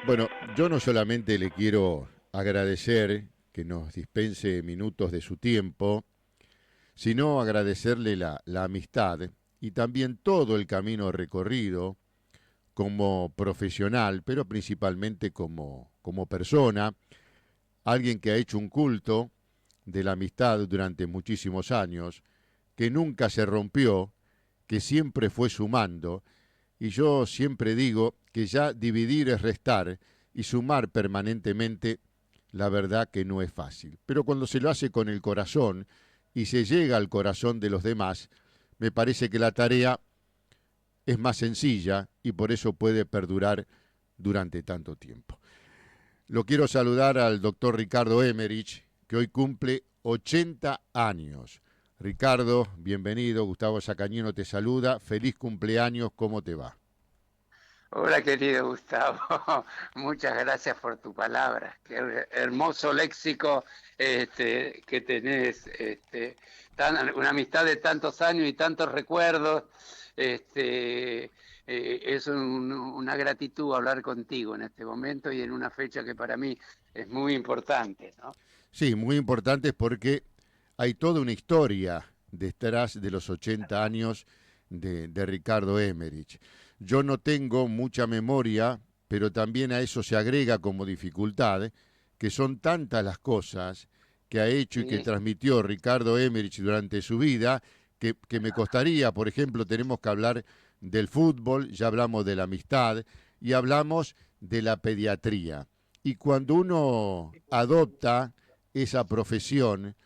Bueno, yo no solamente le quiero agradecer que nos dispense minutos de su tiempo, sino agradecerle la amistad y también todo el camino recorrido como profesional, pero principalmente como persona, alguien que ha hecho un culto de la amistad durante muchísimos años, que nunca se rompió, que siempre fue sumando, y yo siempre digo que ya dividir es restar y sumar permanentemente, la verdad que no es fácil. Pero cuando se lo hace con el corazón y se llega al corazón de los demás, me parece que la tarea es más sencilla y por eso puede perdurar durante tanto tiempo. Lo quiero saludar al doctor Ricardo Emerich, que hoy cumple 80 años. Ricardo, bienvenido. Gustavo Sacañino te saluda. Feliz cumpleaños, ¿cómo te va? Hola querido Gustavo, muchas gracias por tu palabra, qué hermoso léxico que tenés, una amistad de tantos años y tantos recuerdos, es una gratitud hablar contigo en este momento y en una fecha que para mí es muy importante, ¿no? Sí, muy importante porque hay toda una historia detrás de los 80 años de Ricardo Emerich. Yo no tengo mucha memoria, pero también a eso se agrega como dificultad, que son tantas las cosas que ha hecho y que Sí, transmitió Ricardo Emerich durante su vida, que me costaría, por ejemplo, tenemos que hablar del fútbol, ya hablamos de la amistad y hablamos de la pediatría. Y cuando uno adopta esa profesión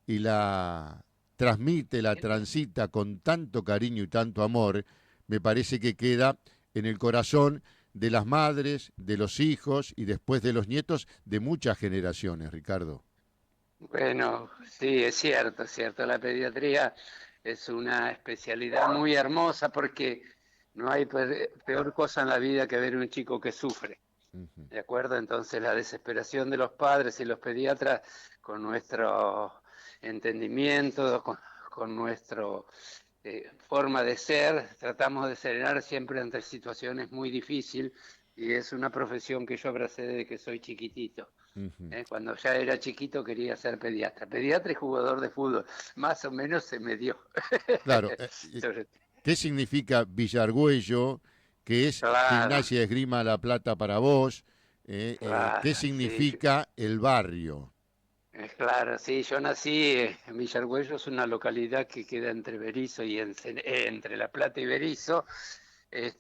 y la transmite, la transita con tanto cariño y tanto amor, me parece que queda en el corazón de las madres, de los hijos y después de los nietos de muchas generaciones, Ricardo. bueno, sí, es cierto, la pediatría es una especialidad muy hermosa porque no hay peor cosa en la vida que ver un chico que sufre, Ujú. ¿de acuerdo? Entonces la desesperación de los padres y los pediatras con nuestro entendimiento, con nuestro forma de ser, tratamos de serenar siempre ante situaciones muy difíciles y es una profesión que yo abracé desde que soy chiquitito. Ujú. Cuando ya era chiquito quería ser pediatra. Pediatra y jugador de fútbol. Más o menos se me dio. Claro, Sobre- ¿qué significa Villargüello? ¿Qué es Claro, Gimnasia de Esgrima La Plata para vos? ¿Qué claro, sí, significa el barrio? claro, sí, yo nací en Villargüello, es una localidad que queda entre Berisso y entre La Plata y Berisso,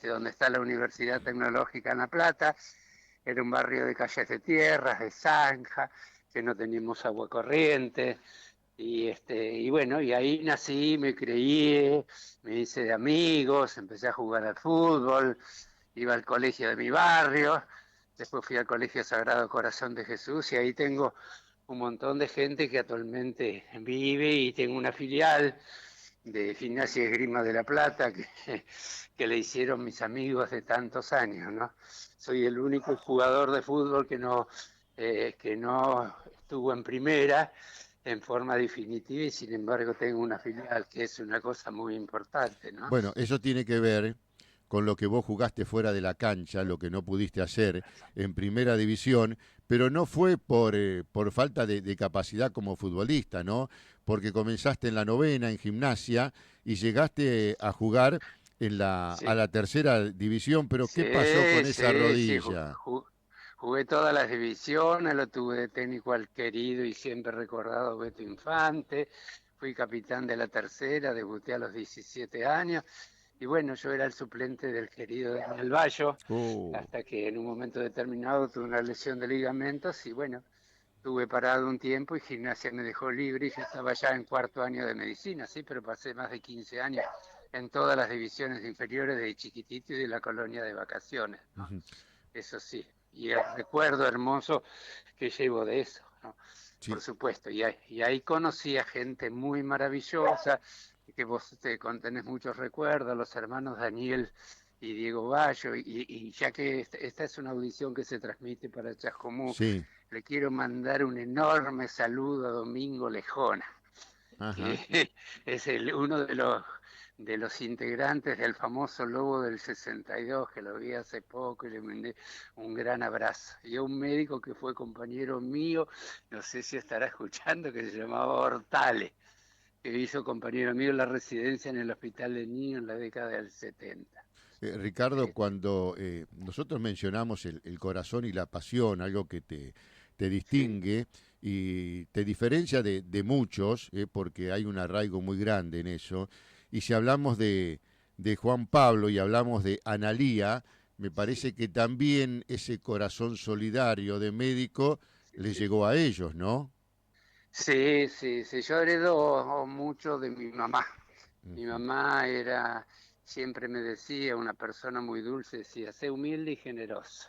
donde está la Universidad Tecnológica en La Plata. Era un barrio de calles de tierras, de zanja, que no teníamos agua corriente. Y bueno, y ahí nací, me creí, me hice de amigos, empecé a jugar al fútbol, iba al colegio de mi barrio, después fui al Colegio Sagrado Corazón de Jesús y ahí tengo un montón de gente que actualmente vive y tengo una filial de Gimnasia y Esgrima de La Plata que le hicieron mis amigos de tantos años, ¿no? Soy el único jugador de fútbol que no estuvo en primera en forma definitiva y sin embargo tengo una filial, que es una cosa muy importante, ¿no? Bueno, eso tiene que ver con lo que vos jugaste fuera de la cancha, lo que no pudiste hacer en primera división, pero no fue por falta de capacidad como futbolista, ¿no? Porque comenzaste en la novena, en gimnasia, y llegaste a jugar a Sí, la tercera división, pero ¿qué pasó sí, con esa sí, sí, rodilla? jugué todas las divisiones, lo tuve de técnico al querido y siempre recordado Beto Infante, fui capitán de la tercera, debuté a los 17 años y bueno, yo era el suplente del querido Daniel Bayo, Oh. hasta que en un momento determinado tuve una lesión de ligamentos y bueno, estuve parado un tiempo y gimnasia me dejó libre y yo estaba ya en cuarto año de medicina, sí, pero pasé más de 15 años en todas las divisiones inferiores de chiquitito y de la colonia de vacaciones, ¿no? Ujú. Eso sí, y el recuerdo hermoso que llevo de eso, ¿no? Por Sí, supuesto, y ahí conocí a gente muy maravillosa, que vos te contenés muchos recuerdos, los hermanos Daniel y Diego Bayo, y ya que esta es una audición que se transmite para Chascomú, sí, le quiero mandar un enorme saludo a Domingo Lejona, ajá. que es uno de los integrantes del famoso Lobo del 62, que lo vi hace poco y le mandé un gran abrazo. Y a un médico que fue compañero mío, no sé si estará escuchando, que se llamaba Hortale, que hizo compañero mío en la residencia en el Hospital de Niños en la década del 70. Ricardo, cuando nosotros mencionamos el corazón y la pasión, algo que te Sí, distingue y te diferencia de muchos, porque hay un arraigo muy grande en eso, y si hablamos de Juan Pablo y hablamos de Analía, me sí, parece que también ese corazón solidario de médico sí, les sí. llegó a ellos, ¿no? Sí, sí, sí, yo heredo mucho de mi mamá. Mi Ujú. mamá era, siempre me decía, una persona muy dulce, decía, sé humilde y generoso,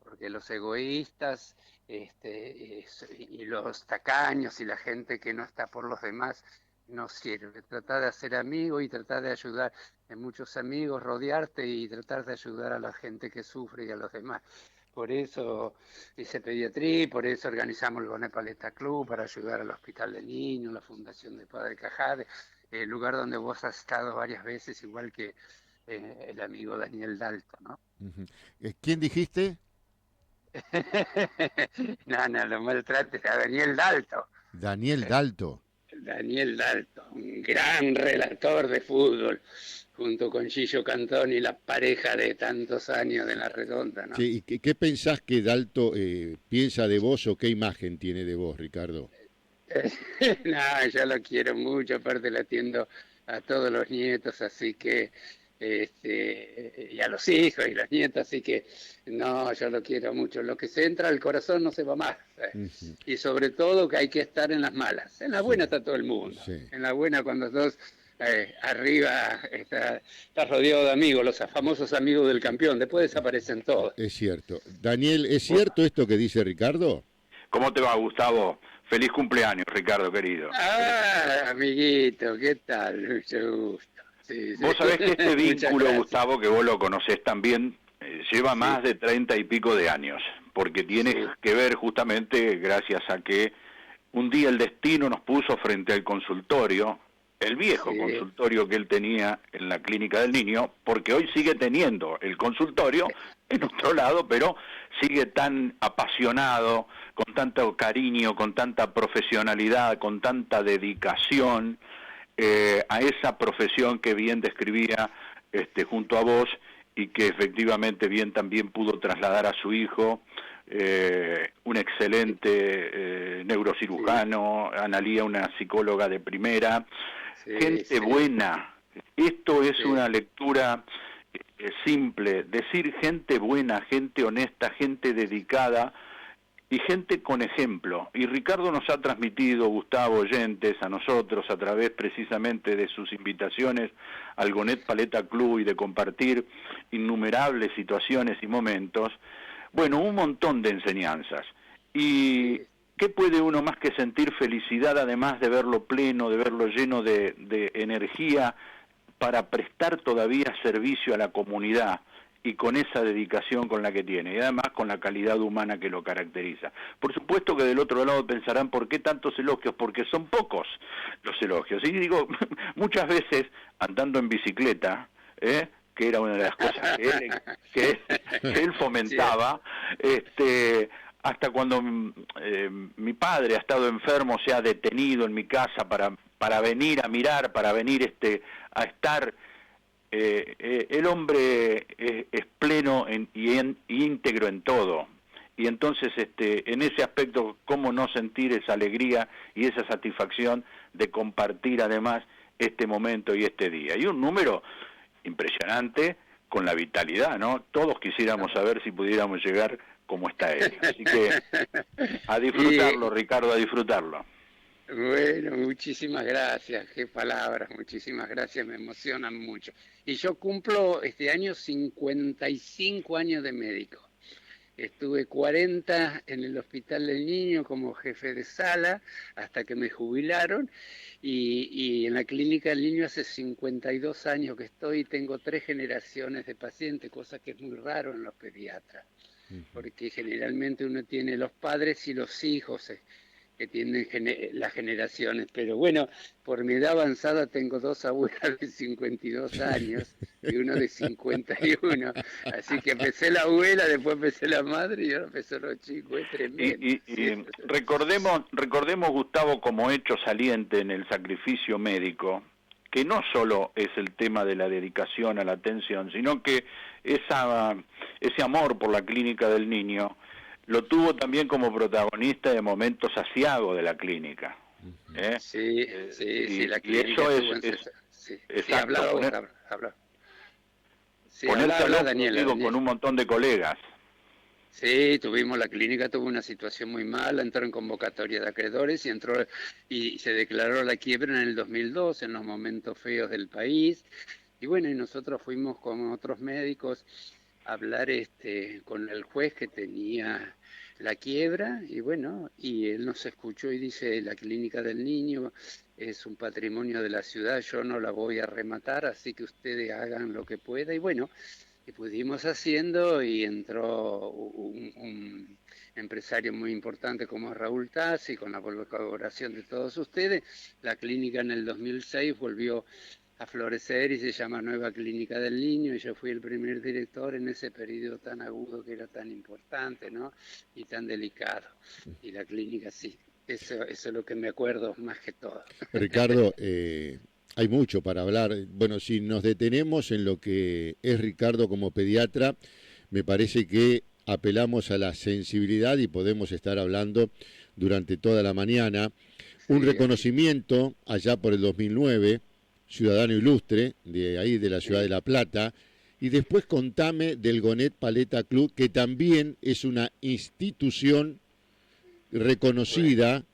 porque los egoístas y los tacaños y la gente que no está por los demás no sirve. Tratar de hacer amigos y tratar de ayudar a muchos amigos, rodearte y tratar de ayudar a la gente que sufre y a los demás. Por eso hice pediatría, por eso organizamos el Boné Paleta Club para ayudar al Hospital de Niños, la Fundación de Padre Cajade, el lugar donde vos has estado varias veces, igual que el amigo Daniel Dalto, ¿no? Ujú. ¿Quién dijiste? No, no lo maltrates a Daniel Dalto. Daniel Dalto. Daniel Dalto, un gran relator de fútbol, junto con Gillo Cantón y la pareja de tantos años de la Redonda, ¿no? Sí, ¿y qué pensás que Dalto piensa de vos o qué imagen tiene de vos, Ricardo? No, yo lo quiero mucho, aparte le atiendo a todos los nietos, así que, y a los hijos y los nietos, así que, no, yo lo quiero mucho. Lo que se entra al corazón no se va más. Ujú. Y sobre todo que hay que estar en las malas. En las Sí, buenas está todo el mundo. sí, En las buenas cuando sos arriba, estás rodeado de amigos, los famosos amigos del campeón, después desaparecen todos. es cierto. Daniel, ¿es cierto esto que dice Ricardo? ¿Cómo te va, Gustavo? Feliz cumpleaños, Ricardo, querido. Ah, amiguito, ¿qué tal? Mucho gusto. Sí, sí. Vos sabés que este Muchas vínculo, gracias. Gustavo, que vos lo conocés también, lleva Sí, más de 30 y pico de años, porque tiene sí, que ver justamente gracias a que un día el destino nos puso frente al consultorio, el viejo sí, consultorio que él tenía en la clínica del niño, porque hoy sigue teniendo el consultorio en otro lado, pero sigue tan apasionado, con tanto cariño, con tanta profesionalidad, con tanta dedicación a esa profesión que bien describía junto a vos y que efectivamente bien también pudo trasladar a su hijo, un excelente sí, neurocirujano, Analía una psicóloga de primera, sí, gente sí, buena. Esto es sí, una lectura simple, decir gente buena, gente honesta, gente dedicada y gente con ejemplo. Y Ricardo nos ha transmitido, Gustavo, oyentes, a nosotros, a través precisamente de sus invitaciones al Gonet Paleta Club y de compartir innumerables situaciones y momentos, bueno, un montón de enseñanzas. ¿Y sí, qué puede uno más que sentir felicidad, además de verlo pleno, de verlo lleno de energía, para prestar todavía servicio a la comunidad y con esa dedicación con la que tiene, y además con la calidad humana que lo caracteriza? Por supuesto que del otro lado pensarán, ¿por qué tantos elogios? Porque son pocos los elogios. Y digo, muchas veces andando en bicicleta, que era una de las cosas que él sí, fomentaba, hasta cuando mi padre ha estado enfermo, se ha detenido en mi casa para venir a mirar, para venir a estar. El hombre es pleno y íntegro en todo. Y entonces, en ese aspecto, ¿cómo no sentir esa alegría y esa satisfacción de compartir además este momento y este día? Y un número impresionante con la vitalidad, ¿no? Todos quisiéramos saber si pudiéramos llegar como está él. Así que a disfrutarlo, Y Ricardo, a disfrutarlo. bueno, muchísimas gracias, qué palabras, muchísimas gracias, me emocionan mucho. Y yo cumplo este año 55 años de médico. Estuve 40 en el Hospital del Niño como jefe de sala hasta que me jubilaron y en la Clínica del Niño hace 52 años que estoy y tengo 3 generaciones de pacientes, cosa que es muy raro en los pediatras, Ujú. porque generalmente uno tiene los padres y los hijos que tienen las generaciones. Pero bueno, por mi edad avanzada tengo 2 abuelas de 52 años y uno de 51. Así que empecé la abuela, después empecé la madre y ahora empezó los chicos. Es tremendo. Y recordemos, Gustavo, como hecho saliente en el sacrificio médico, que no solo es el tema de la dedicación a la atención, sino que ese amor por la clínica del niño lo tuvo también como protagonista de momentos asiagos de la clínica. Sí, la clínica. Y eso sí, habla. Sí, ponerse habla, a Daniela. con un montón de colegas. Sí, la clínica tuvo una situación muy mala, entró en convocatoria de acreedores y se declaró la quiebra en el 2002, en los momentos feos del país. Y bueno, y nosotros fuimos con otros médicos a hablar con el juez que tenía la quiebra, y bueno, y él nos escuchó y dice, la clínica del niño es un patrimonio de la ciudad, yo no la voy a rematar, así que ustedes hagan lo que puedan. Y bueno, y pudimos haciendo y entró un empresario muy importante como Raúl Tassi, con la colaboración de todos ustedes. La clínica en el 2006 volvió a florecer y se llama Nueva Clínica del Niño, y yo fui el primer director en ese periodo tan agudo que era tan importante, ¿no? Y tan delicado. Y la clínica sí, eso es lo que me acuerdo más que todo. Ricardo, hay mucho para hablar. Bueno, si nos detenemos en lo que es Ricardo como pediatra, me parece que apelamos a la sensibilidad y podemos estar hablando durante toda la mañana. Un Sí, reconocimiento allá por el 2009, ciudadano ilustre, de ahí de la ciudad de La Plata, y después contame del Gonet Paleta Club, que también es una institución reconocida,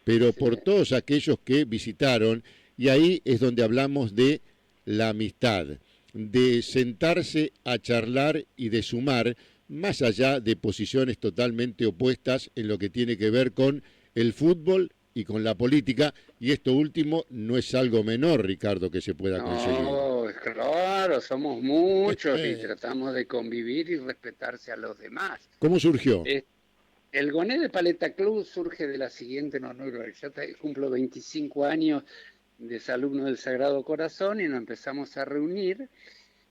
pero sí. por todos aquellos que visitaron, y ahí es donde hablamos de la amistad, de sentarse a charlar y de sumar, más allá de posiciones totalmente opuestas en lo que tiene que ver con el fútbol y con la política, y esto último no es algo menor, Ricardo, que se pueda conseguir. No, claro, somos muchos y tratamos de convivir y respetarse a los demás. ¿Cómo surgió? El Gonet de Paleta Club surge de la siguiente, yo cumplo 25 años de alumno del Sagrado Corazón y nos empezamos a reunir.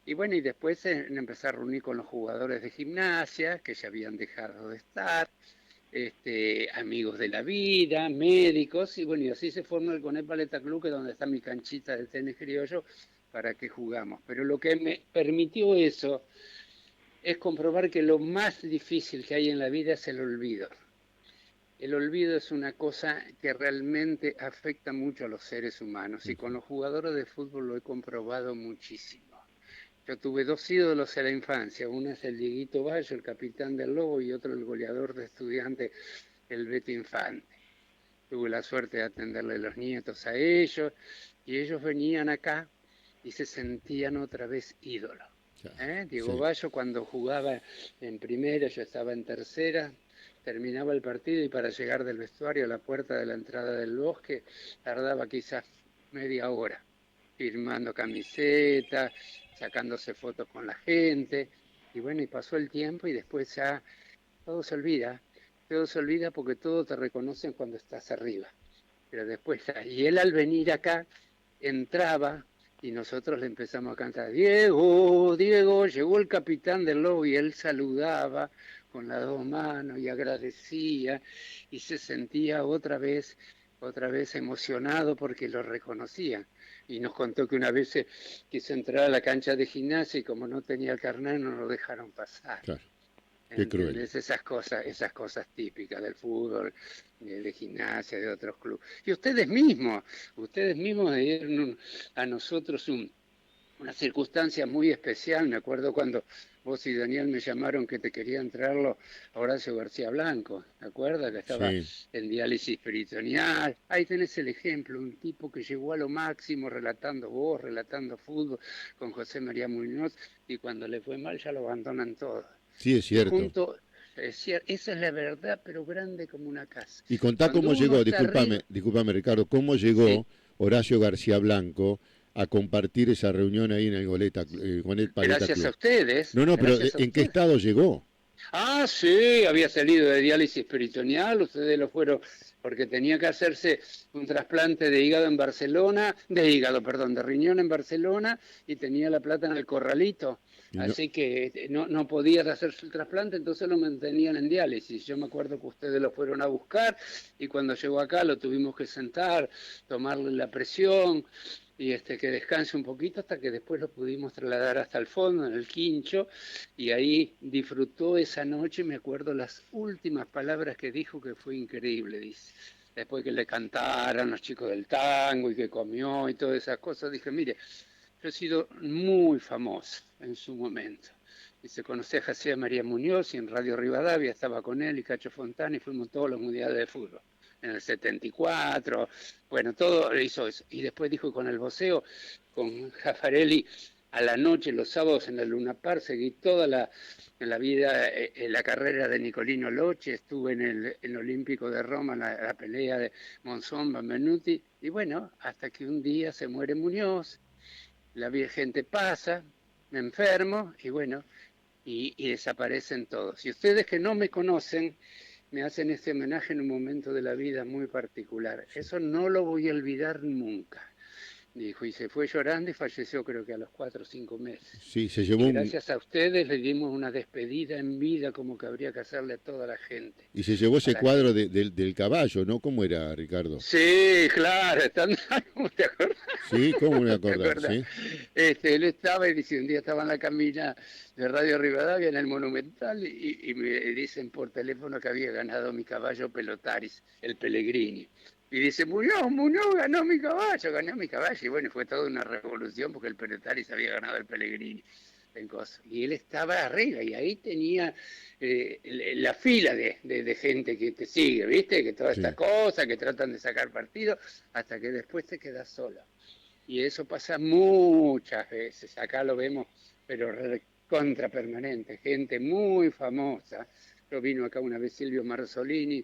Y bueno, y después empecé a reunir con los jugadores de gimnasia, que ya habían dejado de estar, amigos de la vida, médicos, y bueno, y así se formó el Gonet Paleta Club, que es donde está mi canchita de tenis criollo, para que jugamos. Pero lo que me permitió eso es comprobar que lo más difícil que hay en la vida es el olvido. El olvido es una cosa que realmente afecta mucho a los seres humanos, y con los jugadores de fútbol lo he comprobado muchísimo. Yo tuve 2 ídolos en la infancia, uno es el Dieguito Bayo, el capitán del Lobo, y otro el goleador de Estudiantes, el Beto Infante. Tuve la suerte de atenderle los nietos a ellos, y ellos venían acá y se sentían otra vez ídolos. Diego Sí. Bayo, cuando jugaba en primera, yo estaba en tercera, terminaba el partido y para llegar del vestuario a la puerta de la entrada del bosque tardaba quizás media hora, firmando camisetas, sacándose fotos con la gente, y bueno, y pasó el tiempo y después ya todo se olvida porque todo te reconocen cuando estás arriba, pero después ya, y él al venir acá entraba y nosotros le empezamos a cantar, Diego, Diego, llegó el capitán del Lobo, y él saludaba con las 2 manos y agradecía y se sentía otra vez emocionado porque lo reconocían. Y nos contó que una vez quiso entrar a la cancha de gimnasia y como no tenía el carnet no lo dejaron pasar. Claro, qué cruel. ¿Entendés? Esas cosas típicas del fútbol, de gimnasia, de otros clubes. Y ustedes mismos me dieron a nosotros una circunstancia muy especial. Me acuerdo cuando vos y Daniel me llamaron que te querían traerlo a Horacio García Blanco, ¿te acuerdas? Que estaba en diálisis peritoneal. Ahí tenés el ejemplo, un tipo que llegó a lo máximo relatando fútbol con José María Muñoz, y cuando le fue mal ya lo abandonan todo. Sí, es cierto. Esa es la verdad, pero grande como una casa. Y contá Cuando cómo llegó, arriba, discúlpame Ricardo, cómo llegó sí. Horacio García Blanco a compartir esa reunión ahí en el Gonet Paleta Gracias Club. a ustedes. No, pero Gracias a ¿en qué ustedes. estado llegó? Ah, sí, había salido de diálisis peritoneal, ustedes lo fueron porque tenía que hacerse un trasplante de hígado en Barcelona, de hígado, perdón, de riñón en Barcelona y tenía la plata en el corralito. Y no, Así que no podía hacerse el trasplante, entonces lo mantenían en diálisis. Yo me acuerdo que ustedes lo fueron a buscar y cuando llegó acá lo tuvimos que sentar, tomarle la presión y que descanse un poquito hasta que después lo pudimos trasladar hasta el fondo, en el quincho, y ahí disfrutó esa noche, me acuerdo las últimas palabras que dijo que fue increíble, dice. Después que le cantaran los chicos del tango y que comió y todas esas cosas, dije, mire, yo he sido muy famoso en su momento. Y se conocía a José María Muñoz y en Radio Rivadavia estaba con él y Cacho Fontana y fuimos todos los mundiales de fútbol. En el 74, bueno, todo hizo eso. Y después dijo con el voceo, con Jaffarelli, a la noche, los sábados en la Luna Park, seguí toda la vida, la carrera de Nicolino Loche, estuve en el Olímpico de Roma, la pelea de Monzón, Benvenuti, y bueno, hasta que un día se muere Muñoz, la gente pasa, me enfermo, y bueno, y desaparecen todos. Y ustedes que no me conocen, me hacen este homenaje en un momento de la vida muy particular. Eso no lo voy a olvidar nunca. Dijo, y se fue llorando y falleció creo que a los 4 o 5 meses. sí, se Y llevó gracias a ustedes le dimos una despedida en vida como que habría que hacerle a toda la gente. y se llevó A ese la cuadro gente. del caballo, ¿no? ¿Cómo era, Ricardo? Sí, claro, ¿cómo te acuerdas? Sí, ¿cómo me ¿Te acordar? acuerdas? Sí. Él estaba y dice, un día estaba en la cabina de Radio Rivadavia en el Monumental y me dicen por teléfono que había ganado mi caballo Pelotaris, el Pellegrini. Y dice, Muñoz, ganó mi caballo. Y bueno, fue toda una revolución porque el Pelotaris había ganado el Pellegrini. Y él estaba arriba y ahí tenía la fila de gente que te sigue, ¿viste? Que toda esta Sí. cosa, que tratan de sacar partido, hasta que después te quedas sola. Y eso pasa muchas veces. Acá lo vemos, pero contra permanente. Gente muy famosa. Yo vino acá una vez Silvio Marzolini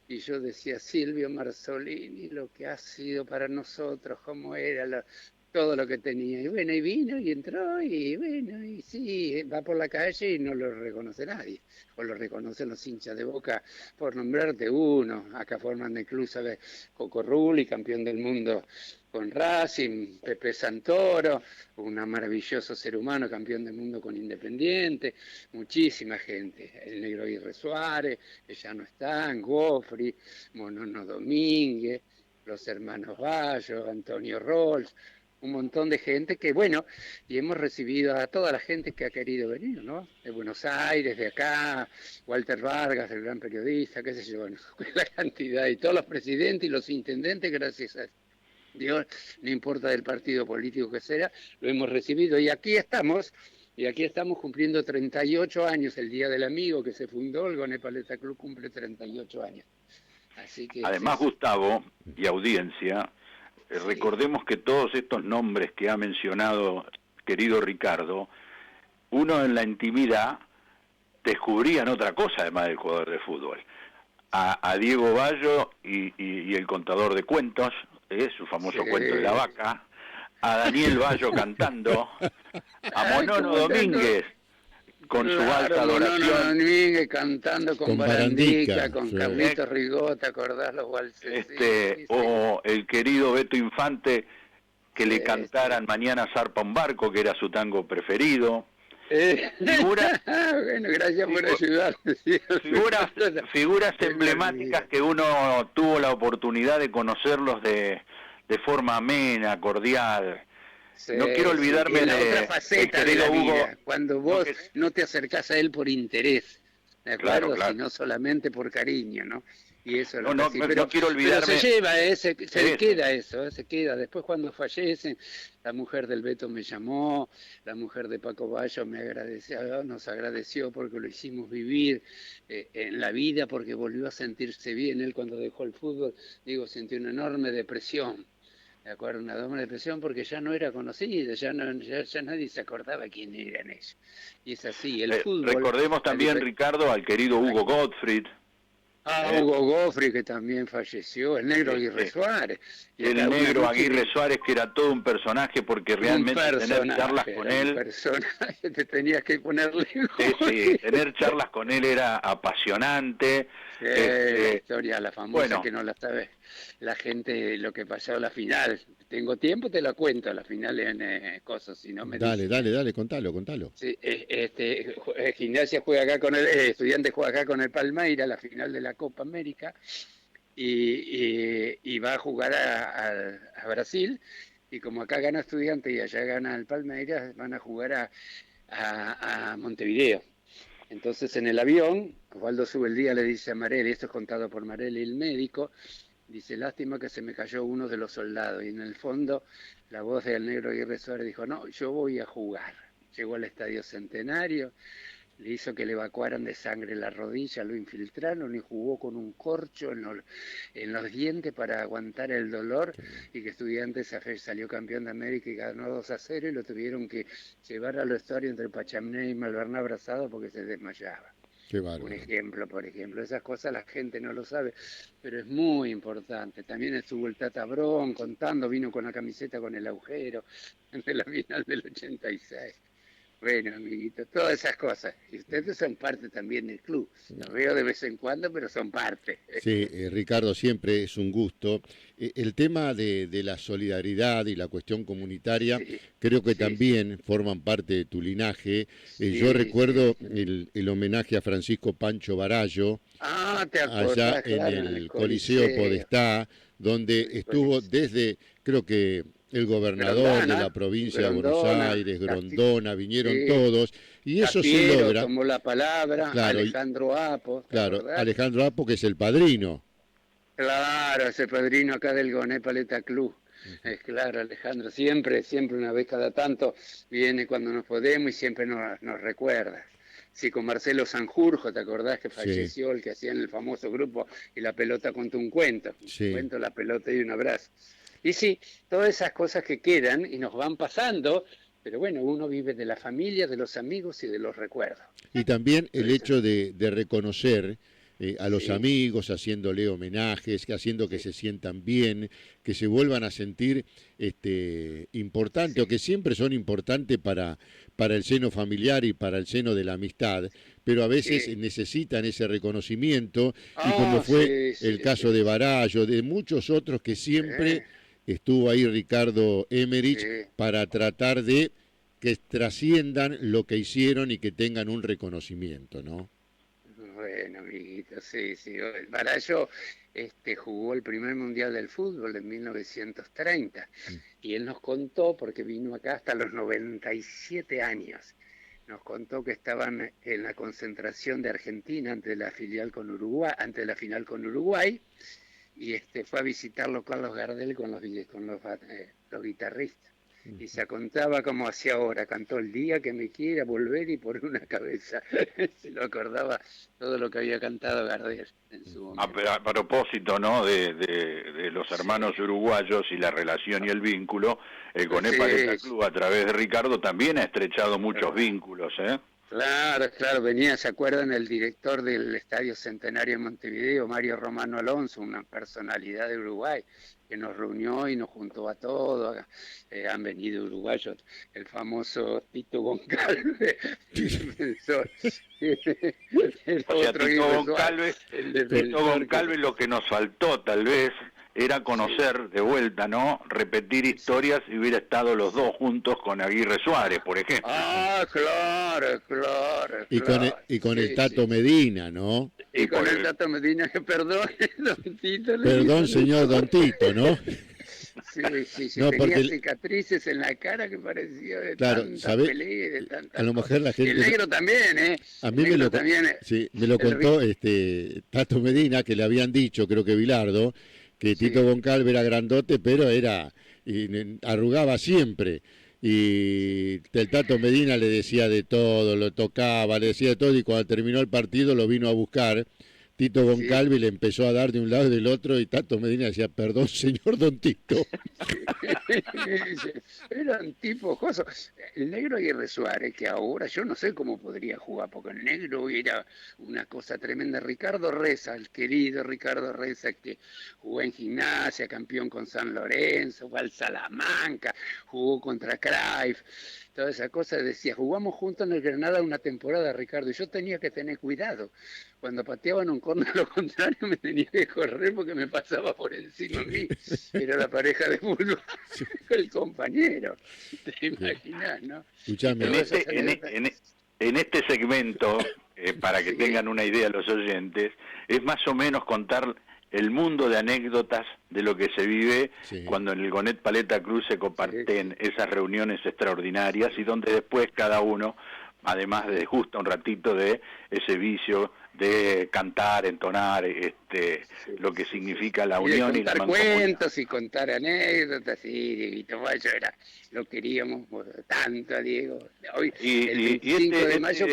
y yo decía, Silvio Marzolini, lo que ha sido para nosotros, cómo era todo lo que tenía. Y bueno, y vino y entró y bueno, y sí, va por la calle y no lo reconoce nadie. O lo reconocen los hinchas de Boca, por nombrarte uno. Acá forman el club, ¿sabes? Coco Rulli, campeón del mundo con Racing, Pepe Santoro, un maravilloso ser humano, campeón del mundo con Independiente, muchísima gente. El Negro Aguirre Suárez, que ya no están, Gofri, Monono Domínguez, los hermanos Bayo, Antonio Rolls, un montón de gente que, bueno, y hemos recibido a toda la gente que ha querido venir, ¿no? De Buenos Aires, de acá, Walter Vargas, el gran periodista, qué sé yo, bueno, la cantidad, y todos los presidentes y los intendentes, gracias a Dios, no importa del partido político que sea, lo hemos recibido y aquí estamos cumpliendo 38 años, el Día del Amigo que se fundó, el Gonepaleta Club cumple 38 años. Así que es Además, eso. Gustavo y audiencia, Sí. recordemos que todos estos nombres que ha mencionado querido Ricardo, uno en la intimidad descubrían otra cosa además del jugador de fútbol. A Diego Bayo y el contador de cuentos, su Sí. famoso cuento de la vaca, a Daniel Bayo cantando, a Ay, Monono ¿cómo te no? Domínguez con su Claro, alta Monono adoración, Domínguez cantando con Con Barandica, Barandica, con sí. eh, Carlitos Rigó, ¿te acordás los valses? Sí, sí. o el querido Beto Infante que le Sí, sí. cantaran Mañana zarpa un barco, que era su tango preferido. Figuras, Bueno, gracias por figu- ayudarme. Sí, figuras, figuras se me emblemáticas olvida. que uno tuvo la oportunidad de conocerlos de forma amena, cordial. No quiero Sí, sí. Es olvidarme la otra del faceta de la querido Hugo. vida, cuando No, vos no te acercás a él por interés, ¿de claro, acuerdo? claro. Sino solamente por cariño, ¿no? Y eso es No, lo que no, sí. no quiero Pero se olvidarme lleva, se de eso. queda eso, se queda. Después cuando fallecen, la mujer del Beto me llamó, la mujer de Paco Bayo me agradeció, nos agradeció porque lo hicimos vivir en la vida, porque volvió a sentirse bien. Él cuando dejó el fútbol, digo, sintió una enorme depresión. De acuerdo, una enorme depresión porque ya no era conocido, ya nadie se acordaba quién eran ellos. Y es así, el fútbol, Recordemos la también, diferencia. Ricardo, al querido Hugo Gottfried. Hugo Goffri, que también falleció, el negro Aguirre Suárez. Y el negro Aguirre Suárez, que era todo un personaje, porque realmente tener charlas con él... personaje, te tenías que ponerle... Sí, tener charlas con él era apasionante. La historia, la famosa, bueno, que no la sabe la gente, lo que pasó a la final. Tengo tiempo, te la cuento, la final en cosas, si no me Dale, dice. dale, contalo. Sí, Gimnasia juega acá con Estudiantes juega acá con el Palmeiras, la final de la Copa América, y va a jugar a Brasil, y como acá gana Estudiantes y allá gana el Palmeiras, van a jugar a Montevideo. Entonces en el avión, Osvaldo sube el día, le dice a Marelli, esto es contado por Marelli, el médico, dice, lástima que se me cayó uno de los soldados, y en el fondo la voz del negro Aguirre Suárez dijo, no, yo voy a jugar. Llegó al Estadio Centenario, le hizo que le evacuaran de sangre la rodilla, lo infiltraron y jugó con un corcho en los dientes para aguantar el dolor, y que Estudiantes salió campeón de América y ganó 2-0, y lo tuvieron que llevar al vestuario entre Pachamné y Malverná abrazado porque se desmayaba. Qué bárbaro. Un ejemplo, por ejemplo, esas cosas la gente no lo sabe, pero es muy importante. También estuvo el Tata Brón contando, vino con la camiseta con el agujero de la final del 86. Bueno, amiguito, todas esas cosas. Y ustedes son parte también del club. Los veo de vez en cuando, pero son parte. Sí, Ricardo, siempre es un gusto. El tema de la solidaridad y la cuestión comunitaria, Sí, creo que sí, también forman parte de tu linaje. sí, Yo recuerdo sí. el homenaje a Francisco Pancho Barallo, Te allá acordás, en claro, en el Coliseo Podestá, donde el estuvo Coliseo. desde, creo que el gobernador de la Grondona, provincia de Buenos Aires, Grondona, vinieron sí, todos, y eso se Cafiero logra, tomó la palabra, claro, Alejandro Apo, ¿te claro, acordás? Alejandro Apo, que es el padrino. Claro, ese padrino acá del Goné Paleta Club. Es claro, Alejandro, siempre una vez cada tanto viene cuando nos podemos y siempre nos recuerda. Sí, con Marcelo Sanjurjo, ¿te acordás que Sí, falleció, el que hacía en el famoso grupo Y la pelota contó un cuento? Un sí. cuento, la pelota y un abrazo. Y sí, todas esas cosas que quedan y nos van pasando, pero bueno, uno vive de la familia, de los amigos y de los recuerdos. Y también el Entonces, hecho de reconocer a los sí, amigos, haciéndole homenajes, haciendo que sí, se sientan bien, que se vuelvan a sentir importantes, o sí, que siempre son importantes para el seno familiar y para el seno de la amistad, pero a veces sí. necesitan ese reconocimiento, y como fue Sí, el sí, caso sí, de sí. Barallo, de muchos otros que siempre estuvo ahí Ricardo Emerich Sí. para tratar de que trasciendan lo que hicieron y que tengan un reconocimiento, ¿no? Bueno, amiguito, sí, sí. El Barallo jugó el primer mundial del fútbol en 1930 y él nos contó, porque vino acá hasta los 97 años, nos contó que estaban en la concentración de Argentina ante la filial con Uruguay, ante la final con Uruguay, y fue a visitarlo Carlos Gardel los guitarristas. Y se contaba como hacía ahora, cantó el día que me quiera volver y por una cabeza. Se lo acordaba todo lo que había cantado Gardel en su momento. A propósito, ¿no?, de los hermanos Sí, uruguayos y la relación y el vínculo, el Goné Paleta sí, Club, a través de Ricardo, también ha estrechado muchos vínculos, ¿eh? claro, venía, ¿se acuerdan? El director del Estadio Centenario de Montevideo, Mario Romano Alonso, una personalidad de Uruguay, que nos reunió y nos juntó a todos. Han venido uruguayos, el famoso Tito Goncalves, defensor, el O sea, otro Tito Suárez, Goncalves, el Tito defensor Goncalves, lo que nos faltó tal vez era sí. conocer de vuelta, ¿no?, repetir historias y hubiera estado los dos juntos con Aguirre Suárez, por ejemplo. Claro, Y con el sí, Tato sí. Medina, ¿no? Y Y con por el el, Tato Medina, que perdón, don Tito le Perdón, dijo señor Don Tito, ¿no? sí, No, tenía porque, cicatrices en la cara que parecía de claro, tantas ¿sabe? peleas, de A tantas lo cosas. mejor la Y el gente, negro también, ¿eh? a El mí me negro lo, también, sí, me lo el contó Tato Medina, que le habían dicho, creo que Bilardo, que Tito sí, Goncalves era grandote, pero arrugaba siempre. Y el Tato Medina le decía de todo, lo tocaba, le decía de todo, y cuando terminó el partido lo vino a buscar Tito Sí. Goncalves le empezó a dar de un lado y del otro y Tato Medina decía, perdón, señor Don Tito. Eran tipos cosas. El negro Aguirre Suárez, que ahora yo no sé cómo podría jugar, porque el negro era una cosa tremenda. Ricardo Reza, el querido Ricardo Reza, que jugó en Gimnasia, campeón con San Lorenzo, fue al Salamanca, jugó contra Cruyff, toda esa cosa. Decía, jugamos juntos en el Granada una temporada, Ricardo, y yo tenía que tener cuidado. Cuando pateaban un córner a lo contrario me tenía que correr porque me pasaba por encima a mí. Era la pareja de fútbol, el compañero. Te imaginas, ¿no? Escuchame, En este segmento, para que Sí, tengan una idea los oyentes, es más o menos contar el mundo de anécdotas de lo que se vive sí, cuando en el Gonet Paleta Cruz se sí, comparten esas reuniones extraordinarias y donde después cada uno, además de justo un ratito de ese vicio de cantar, entonar, sí, lo que sí, sí. significa la Y de unión y la contar mancomunidad. cuentos y contar anécdotas, sí, Dieguito Mayo era, lo queríamos tanto a Diego. Hoy, el Y 25 de mayo,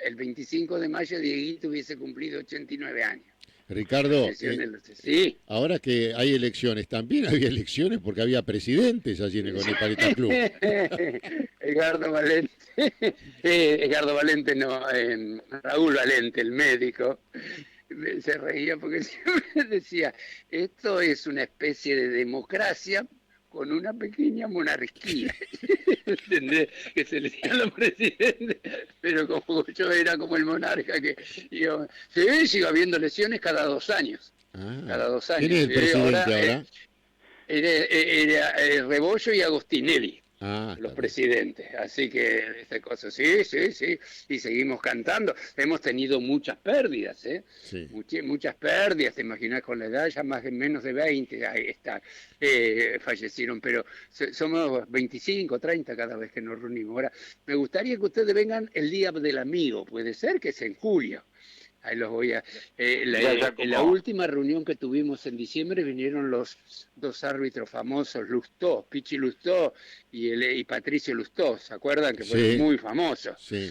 el 25 de mayo Dieguito hubiese cumplido 89 años. Ricardo, Falleció en el... Sí. ahora que hay elecciones, también había elecciones porque había presidentes allí en el Gonet Paleta Club. Edgardo Valente, Edgardo Valente no, Raúl Valente, el médico, se reía porque siempre decía, esto es una especie de democracia con una pequeña monarquía, ¿entendés? Que se le decía a los presidentes, pero como yo era como el monarca que yo, sí, sigo habiendo elecciones cada 2 años, Ah, cada 2 años. ¿quién es el presidente ahora? Era Rebollo y Agostinelli, Ah, los está bien. presidentes. Así que esta cosa, sí, sí, sí. Y seguimos cantando. Hemos tenido muchas pérdidas, ¿eh? Sí. Muchas pérdidas, te imaginas con la edad, ya menos de 20, ahí está, fallecieron, pero somos 25, 30 cada vez que nos reunimos. Ahora, me gustaría que ustedes vengan el Día del Amigo, puede ser que es en julio. Ahí los voy a... Ya, en la como última reunión que tuvimos en diciembre vinieron los dos árbitros famosos, Lustó, Pichi Lustó y Patricio Lustó, ¿se acuerdan? Que fueron Sí, muy famosos. sí.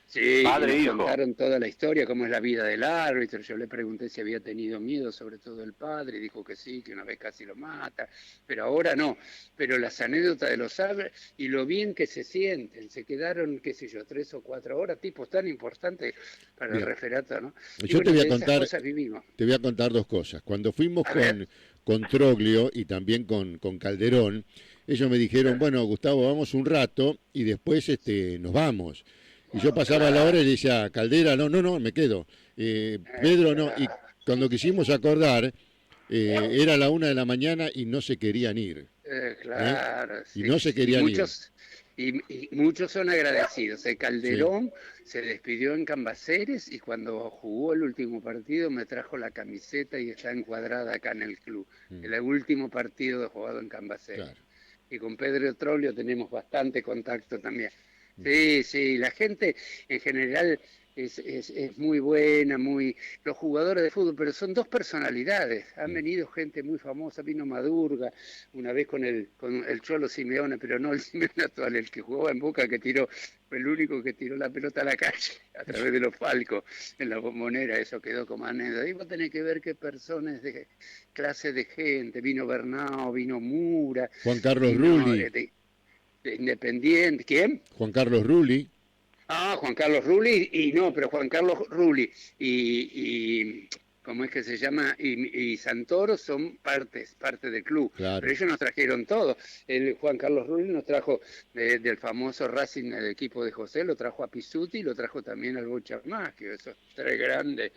Sí, y padre nos e hijo. contaron toda la historia, cómo es la vida del árbitro. Yo le pregunté si había tenido miedo, sobre todo el padre, y dijo que sí, que una vez casi lo mata, pero ahora no. Pero las anécdotas de los árbitros y lo bien que se sienten, se quedaron, qué sé yo, 3 o 4 horas, tipos tan importantes para el Bien. referato, ¿no? Y Yo te bueno, voy a de esas contar, cosas vivimos. te voy a contar dos cosas. Cuando fuimos A ver, con Troglio y también con Calderón, ellos me dijeron, bueno, Gustavo, vamos un rato y después nos vamos. Y yo pasaba la hora y claro, le decía, Caldera, no, no, no, me quedo. Pedro, no. Y claro. cuando quisimos acordar, era la 1 de la mañana y no se querían ir. ¿Eh? Claro, Y sí. no se Y querían ir. muchos, y muchos son agradecidos. El Sí. Calderón se despidió en Cambaceres y cuando jugó el último partido me trajo la camiseta y está encuadrada acá en el club. Mm, El último partido jugado en Cambaceres. claro. Y con Pedro Trollio tenemos bastante contacto también. Mm. Sí, sí, la gente en general es muy buena, los jugadores de fútbol, pero son dos personalidades. Han Mm. venido gente muy famosa, vino Madurga, una vez con el Cholo Simeone, pero no el Simeone actual, el que jugaba en Boca, que tiró, fue el único que tiró la pelota a la calle a través de los palcos en la Bombonera, eso quedó como anécdota. Y vos tenés que ver qué personas de clase de gente, vino Bernao, vino Mura, Juan Carlos vino Rulli. de Independiente, ¿quién? Juan Carlos Rulli. Ah, Juan Carlos Rulli, y no, pero Juan Carlos Rulli y ¿cómo es que se llama? Y Santoro son parte del club, pero Claro. ellos nos trajeron todo. Juan Carlos Rulli nos trajo del famoso Racing, el equipo de José, lo trajo a Pisuti y lo trajo también al Bocha Maggio, esos tres grandes.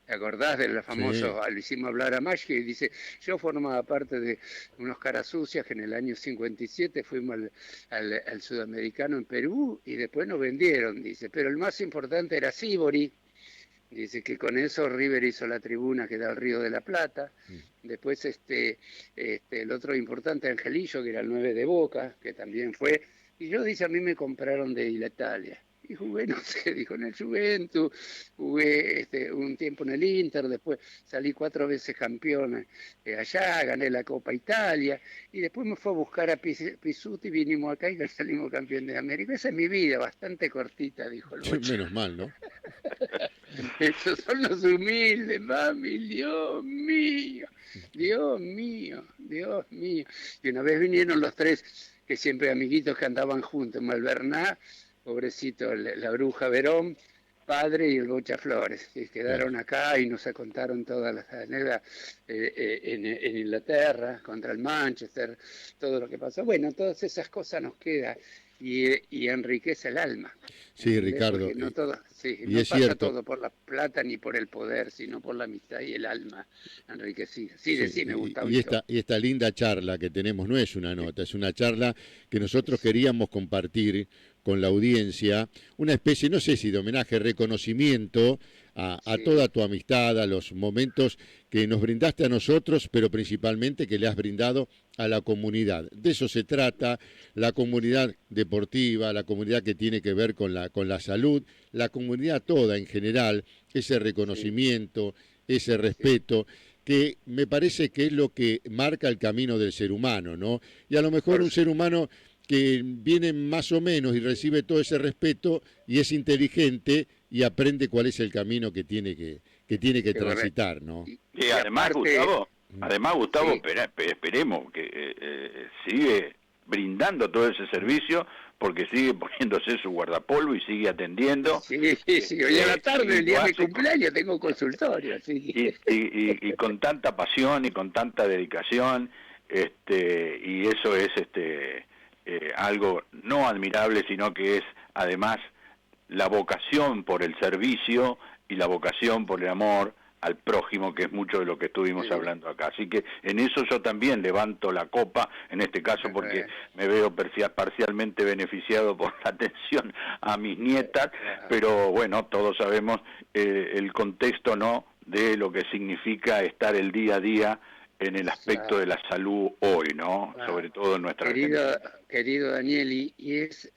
¿Te acordás del Sí. famoso, lo hicimos hablar a Maggi y dice, yo formaba parte de unos caras sucias que en el año 57 fuimos al sudamericano en Perú y después nos vendieron, dice, pero el más importante era Sibori, dice que con eso River hizo la tribuna que da al Río de la Plata, Mm. después el otro importante Angelillo, que era el 9 de Boca, que también fue, y yo dice, a mí me compraron de Italia. Y jugué, no sé, dijo, en el Juventus, jugué un tiempo en el Inter, después salí 4 veces campeón allá, gané la Copa Italia, y después me fue a buscar a Pisuti, vinimos acá y salimos campeón de América. Esa es mi vida, bastante cortita, dijo el Bocha. Menos mal, ¿no? Esos son los humildes, mami, Dios mío, Dios mío, Dios mío. Y una vez vinieron los tres, que siempre amiguitos que andaban juntos, Malverná, pobrecito, la bruja Verón, padre y el Bocha Flores, que quedaron acá y nos contaron todas las anécdotas en Inglaterra, contra el Manchester, todo lo que pasó. Bueno, todas esas cosas nos quedan y enriquece el alma. Sí, Ricardo. Porque no todo, sí, y no es pasa cierto. todo por la plata ni por el poder, sino por la amistad y el alma enriquecida. Sí, Sí, decime, Gustavo. y esta linda charla que tenemos no es una nota, es una charla que nosotros queríamos compartir con la audiencia, una especie, no sé si de homenaje, reconocimiento a toda tu amistad, a los momentos que nos brindaste a nosotros, pero principalmente que le has brindado a la comunidad. De eso se trata, la comunidad deportiva, la comunidad que tiene que ver con la salud, la comunidad toda en general, ese reconocimiento, ese respeto, que me parece que es lo que marca el camino del ser humano, ¿no? Y a lo mejor un ser humano que viene más o menos y recibe todo ese respeto y es inteligente y aprende cuál es el camino que tiene que transitar, ¿no? Y además, Gustavo, esperemos que sigue brindando todo ese servicio, porque sigue poniéndose su guardapolvo y sigue atendiendo. Sí, hoy a la tarde, el día de mi cumpleaños, tengo consultorio. Sí. Y con tanta pasión y con tanta dedicación, y eso es algo no admirable, sino que es además la vocación por el servicio y la vocación por el amor al prójimo, que es mucho de lo que estuvimos hablando acá. Así que en eso yo también levanto la copa, en este caso porque me veo parcialmente beneficiado por la atención a mis nietas, pero bueno, todos sabemos el contexto, ¿no?, de lo que significa estar el día a día en el aspecto de la salud hoy, ¿no? Sobre todo en nuestra querido Daniel, y es,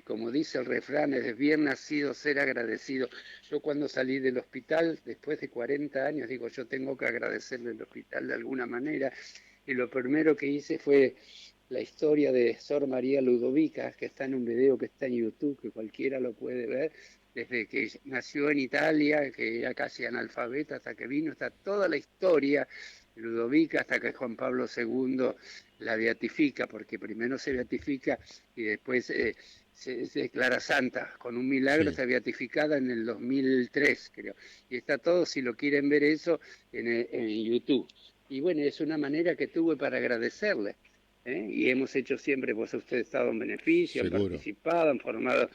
como dice el refrán, es bien nacido ser agradecido. Yo cuando salí del hospital, después de 40 años, digo, yo tengo que agradecerle al hospital de alguna manera, y lo primero que hice fue la historia de Sor María Ludovica, que está en un video que está en YouTube, que cualquiera lo puede ver, desde que nació en Italia, que era casi analfabeta, hasta que vino, está toda la historia Ludovica, hasta que Juan Pablo II la beatifica, porque primero se beatifica y después se declara santa. Con un milagro está beatificada en el 2003, creo. Y está todo, si lo quieren ver eso, en YouTube. Y bueno, es una manera que tuve para agradecerle. Y hemos hecho siempre, pues usted ha estado en beneficio, han participado, han formado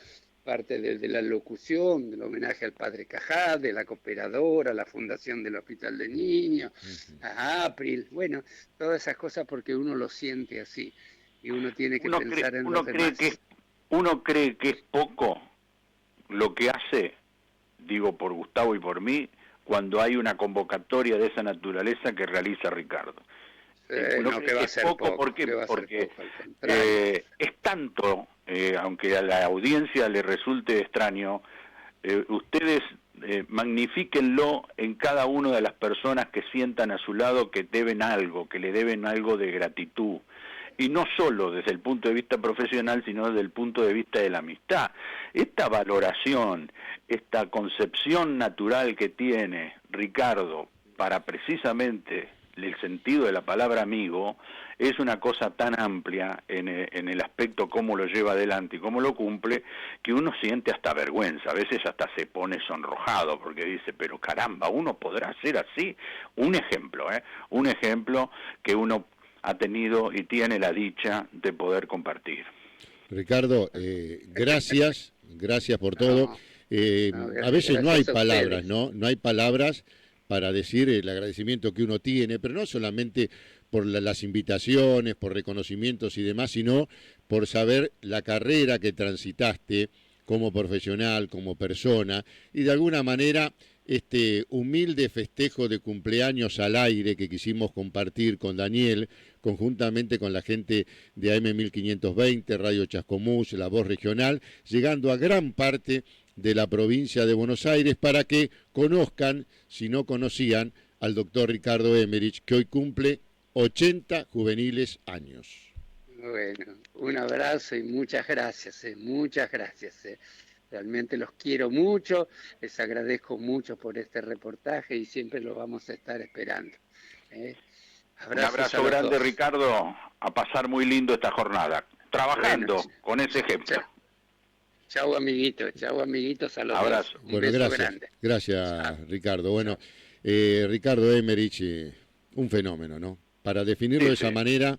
parte de la locución, del homenaje al padre Cajá, de la cooperadora, la fundación del Hospital de Niños, a April, bueno, todas esas cosas porque uno lo siente así y uno tiene que pensar en los demás. Uno cree que es poco lo que hace, digo por Gustavo y por mí, cuando hay una convocatoria de esa naturaleza que realiza Ricardo. No, que va a ser poco, porque es tanto, aunque a la audiencia le resulte extraño, ustedes magnifíquenlo en cada una de las personas que sientan a su lado que deben algo, que le deben algo de gratitud. Y no solo desde el punto de vista profesional, sino desde el punto de vista de la amistad. Esta valoración, esta concepción natural que tiene Ricardo para precisamente el sentido de la palabra amigo, es una cosa tan amplia en el aspecto cómo lo lleva adelante y cómo lo cumple, que uno siente hasta vergüenza, a veces hasta se pone sonrojado, porque dice, pero caramba, ¿uno podrá ser así? Un ejemplo que uno ha tenido y tiene la dicha de poder compartir. Ricardo, gracias por todo. A veces no hay palabras, ¿no? No hay palabras para decir el agradecimiento que uno tiene, pero no solamente por las invitaciones, por reconocimientos y demás, sino por saber la carrera que transitaste como profesional, como persona, y de alguna manera este humilde festejo de cumpleaños al aire que quisimos compartir con Daniel, conjuntamente con la gente de AM 1520, Radio Chascomús, La Voz Regional, llegando a gran parte de la provincia de Buenos Aires para que conozcan, si no conocían, al doctor Ricardo Emerich, que hoy cumple 80 juveniles años. Bueno, un abrazo y muchas gracias. Realmente los quiero mucho, les agradezco mucho por este reportaje y siempre lo vamos a estar esperando. Un abrazo grande, Ricardo, a pasar muy lindo esta jornada, trabajando con ese ejemplo. Chau, amiguitos, a los abrazo. dos. Bueno, gracias, Ricardo. Bueno, Ricardo Emerich, un fenómeno, ¿no? Para definirlo de esa manera,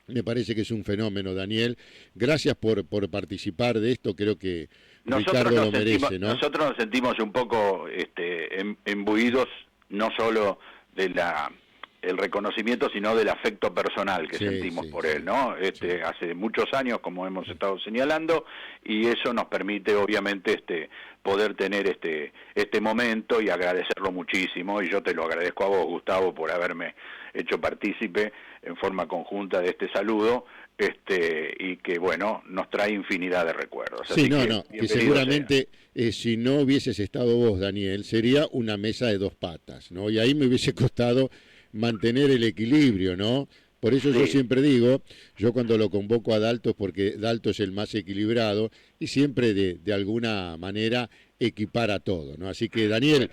me parece que es un fenómeno, Daniel. Gracias por participar de esto, creo que Ricardo lo merece, ¿no? Nosotros nos sentimos un poco embuidos, no solo de el reconocimiento, sino del afecto personal que sentimos por él, ¿no? Hace muchos años, como hemos estado señalando, y eso nos permite, obviamente, poder tener este momento y agradecerlo muchísimo, y yo te lo agradezco a vos, Gustavo, por haberme hecho partícipe en forma conjunta de este saludo, y que, bueno, nos trae infinidad de recuerdos. Sí, que seguramente si no hubieses estado vos, Daniel, sería una mesa de dos patas, ¿no? Y ahí me hubiese costado mantener el equilibrio, ¿no? Por eso yo siempre digo, yo cuando lo convoco a Dalto es porque Dalto es el más equilibrado y siempre de alguna manera equipara todo, ¿no? Así que, Daniel,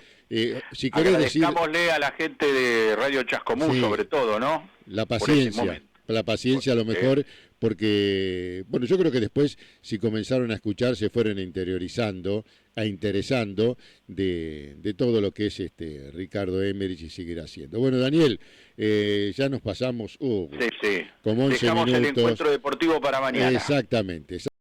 si querés decir... Agradezcámosle a la gente de Radio Chascomús, sobre todo, ¿no? La paciencia a lo mejor, porque, bueno, yo creo que después, si comenzaron a escuchar, se fueron interiorizando, interesando de todo lo que es Ricardo Emerich y seguirá haciendo. Bueno, Daniel, ya nos pasamos como 11 Dejamos minutos. el encuentro deportivo para mañana. Exactamente.